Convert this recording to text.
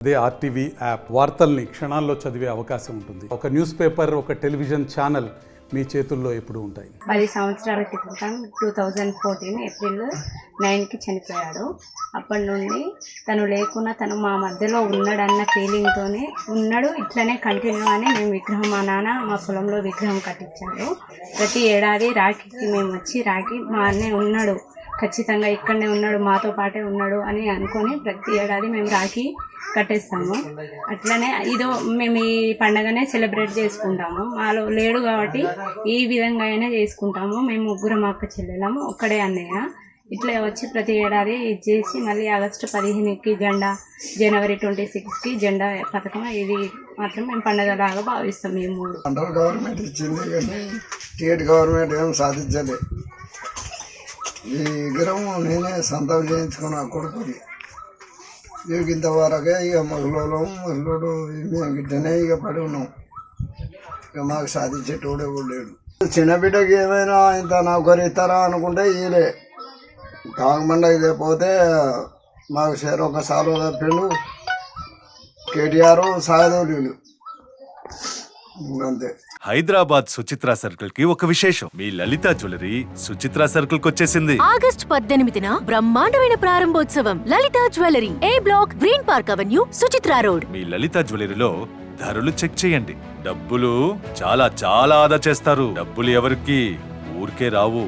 అదే RTV app వార్తల్ని క్షణాల్లో చదివే అవకాశం ఉంటుంది. ఒక న్యూస్ పేపర్, ఒక టెలివిజన్ ఛానల్ మీ చేతుల్లో ఎప్పుడు ఉంటాయి. 10 సంవత్సరాల క్రితం 2014 ఏప్రిల్ 9కి చనిపోయాడు. అప్పటి నుండి తను లేకున్నా తను మా మధ్యలో ఉన్నాడన్న ఫీలింగ్తోనే ఉన్నాడు. ఇట్లనే కంటిన్యూ అని మేము విగ్రహం, మా నాన్న మా పొలంలో విగ్రహం కట్టించాడు. ప్రతి ఏడాది రాఖీకి మేము వచ్చి రాఖీ మా అన్నయ్య ఉన్నాడు, ఖచ్చితంగా ఇక్కడనే ఉన్నాడు, మాతో పాటే ఉన్నాడు అని అనుకొని ప్రతి ఏడాది మేము రాఖీ కట్టేస్తాము. అట్లనే ఇదో మేము ఈ పండగనే సెలబ్రేట్ చేసుకుంటాము. మాలో లేడు కాబట్టి ఈ విధంగా అయినా చేసుకుంటాము. మేము ముగ్గురం అక్క చెల్లెలము, ఒక్కడే అన్నయ్య. ఇట్లా వచ్చి ప్రతి ఏడాది ఇది చేసి మళ్ళీ ఆగస్టు 15కి జెండా, జనవరి 26కి జెండా పథకం, ఇది మాత్రం మేము పండగలాగా భావిస్తాం. ఈ మూడు సెంట్రల్ గవర్నమెంట్ ఇచ్చింది కానీ స్టేట్ గవర్నమెంట్ ఏం సాధించలే. ఈ విగ్రహం నేనే సొంతం చేయించుకున్నా కొడుకుని. ఇక ఇంతవరకే ఇక మహిళడు మేము గిట్టనే ఇక పడి ఉన్నాం. ఇక మాకు సాధించేటోడే కూడా లేడు. చిన్న బిడ్డకి ఏమైనా ఇంత నౌకరు ఇస్తారా అనుకుంటే ఈలే కాకమండ ఇదే పోతే మాకు షేర్ ఒక సాలు తప్పిండు. కేటీఆర్ సాగదోడు అంతే. హైదరాబాద్ సుచిత్ర సర్కిల్ కి ఒక విశేషం. మీ లలిత జ్యువెలరీ సుచిత్ర సర్కిల్ కి వచ్చేసింది. ఆగస్ట్ 18న బ్రహ్మాండమైన ప్రారంభోత్సవం. Lalitha jewellery, A block, green park avenue, Suchitra road. మీ లలిత జ్యువెలరీలో ధరలు చెక్ చేయండి. డబ్బులు చాలా చాలా ఆదా చేస్తారు. డబ్బులు ఎవరికి ఊరికే రావు.